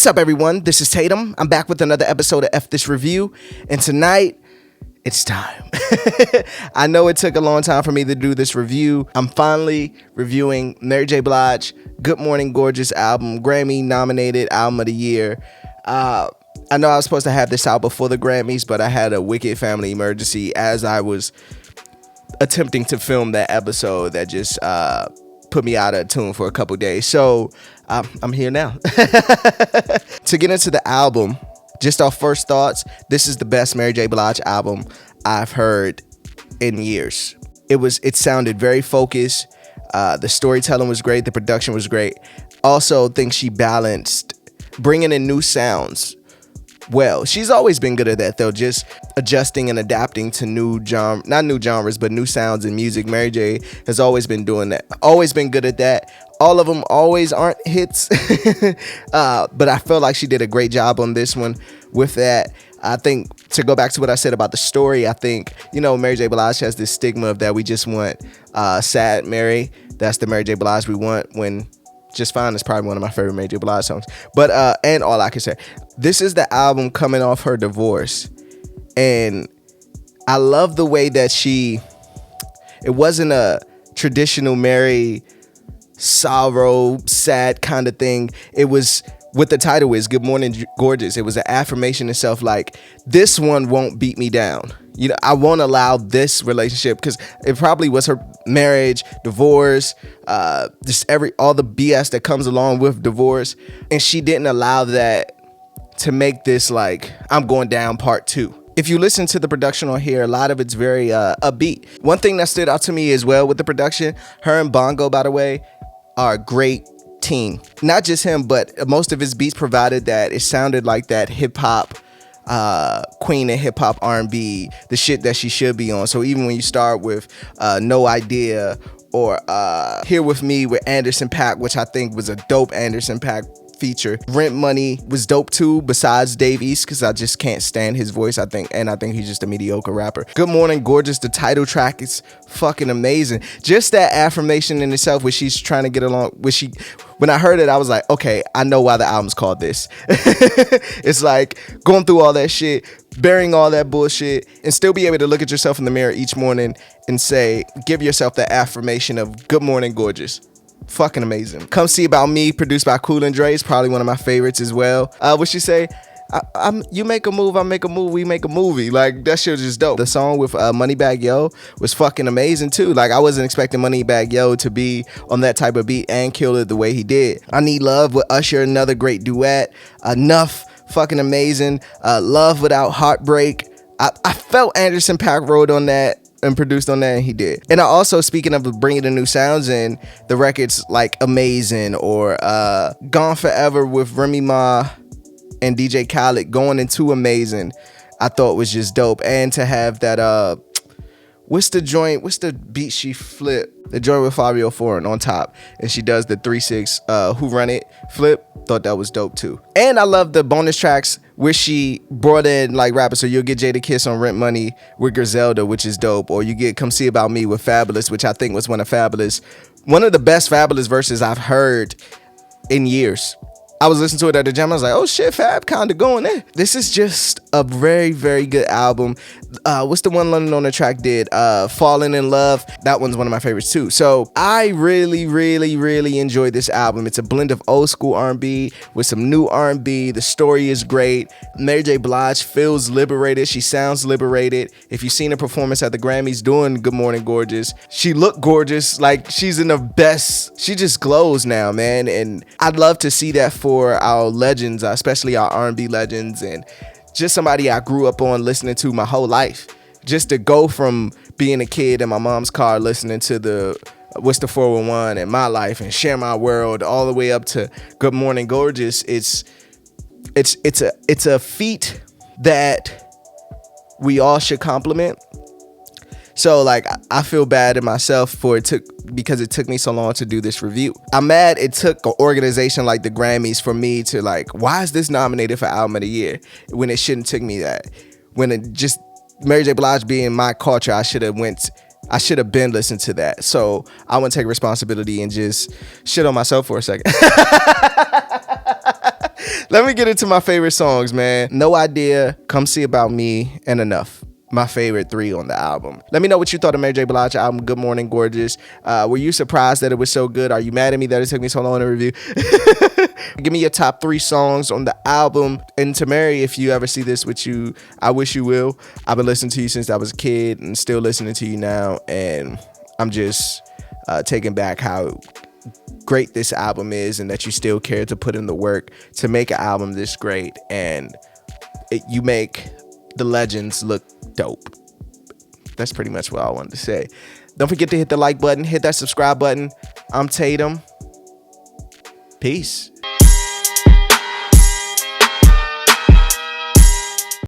What's up, everyone? This is Tatum. I'm back with another episode of F This Review, and tonight, it's time. I know it took a long time for me to do this review. I'm finally reviewing Mary J. Blige, Good Morning Gorgeous album, Grammy-nominated Album of the Year. I know I was supposed to have this out before the Grammys, but I had a wicked family emergency as I was attempting to film that episode that just put me out of tune for a couple days. So I'm here now. To get into the album, just our first thoughts, this is the best Mary J. Blige album I've heard in years. It sounded very focused. The storytelling was great. The production was great. Also think she balanced bringing in new sounds well. She's always been good at that, though, just adjusting and adapting to not new genres, but new sounds in music. Mary J has always been doing that, always been good at that. All of them always aren't hits, but I feel like she did a great job on this one with that. I think, to go back to what I said about the story, I think, Mary J. Blige has this stigma of that we just want sad Mary. That's the Mary J. Blige we want, when Just Fine is probably one of my favorite Mary J. Blige songs. But, and All I Can Say. This is the album coming off her divorce. And I love the way that it wasn't a traditional Mary sorrow, sad kind of thing. It was what the title is, Good Morning Gorgeous. It was an affirmation itself, like, this one won't beat me down. I won't allow this relationship, because it probably was her marriage, divorce, just all the BS that comes along with divorce. And she didn't allow that to make this like, I'm going down part 2. If you listen to the production on here, a lot of it's very upbeat. One thing that stood out to me as well with the production, her and Bongo, by the way, are a great team. Not just him, but most of his beats provided that it sounded like that hip-hop queen of hip-hop R&B, the shit that she should be on. So even when you start with No Idea or Here With Me with Anderson .Paak, which I think was a dope Anderson .Paak feature. Rent Money was dope too, besides Dave East, because I just can't stand his voice, I think he's just a mediocre rapper. Good Morning Gorgeous, the title track, is fucking amazing. Just that affirmation in itself, where she's trying to get along, when I heard it, I was like, okay, I know why the album's called this. It's like going through all that shit, burying all that bullshit, and still be able to look at yourself in the mirror each morning and say, give yourself the affirmation of Good Morning Gorgeous. Fucking amazing. Come See About Me, produced by Cool and Dre, is probably one of my favorites as well. What she say? You make a move, I make a move, we make a movie. Like, that shit was just dope. The song with Moneybagg Yo was fucking amazing too. Like, I wasn't expecting Moneybagg Yo to be on that type of beat and kill it the way he did. I Need Love with Usher, another great duet. Enough, fucking amazing. Love Without Heartbreak. I felt Anderson .Paak wrote on that and produced on that, and he did. And I also, speaking of bringing the new sounds in, the records like Amazing or Gone Forever with Remy Ma and DJ Khaled going into Amazing, I thought was just dope. And to have that, what's the beat she flipped? The joint with Fabio Foreign on top, and she does the 3-6 Who Run It flip. Thought that was dope too. And I love the bonus tracks where she brought in like rappers. So you'll get Jadakiss on Rent Money with Griselda, which is dope. Or you get Come See About Me with Fabulous, which I think was one of the best Fabulous verses I've heard in years. I was listening to it at the gym. I was like, oh shit, Fab kind of going there. This is just a very, very good album. What's the one London on the track did? Falling in Love. That one's one of my favorites too. So I really, really, really enjoyed this album. It's a blend of old school R&B with some new R&B. The story is great. Mary J. Blige feels liberated. She sounds liberated. If you've seen her performance at the Grammys doing Good Morning Gorgeous, she looked gorgeous. Like, she's in the best. She just glows now, man. And I'd love to see that for our legends, especially our R&B legends, and just somebody I grew up on listening to my whole life. Just to go from being a kid in my mom's car listening to the What's the 411 and My Life and Share My World, all the way up to Good Morning Gorgeous. It's a feat that we all should compliment. So like, I feel bad at myself because it took me so long to do this review. I'm mad it took an organization like the Grammys for me to like, why is this nominated for Album of the Year when it shouldn't take me that? When it just, Mary J. Blige being my culture, I should have been listening to that. So I want to take responsibility and just shit on myself for a second. Let me get into my favorite songs, man. No Idea, Come See About Me, and Enough. My favorite 3 on the album. Let me know what you thought of Mary J. Blige album, Good Morning Gorgeous. Were you surprised that it was so good? Are you mad at me that it took me so long to review? Give me your top 3 songs on the album. And to Mary, if you ever see this with you, I wish you will. I've been listening to you since I was a kid and still listening to you now. And I'm just taken back how great this album is and that you still care to put in the work to make an album this great. And you make the legends look dope. That's pretty much what I wanted to say. Don't forget to hit the like button, hit that subscribe button. I'm Tatum. Peace.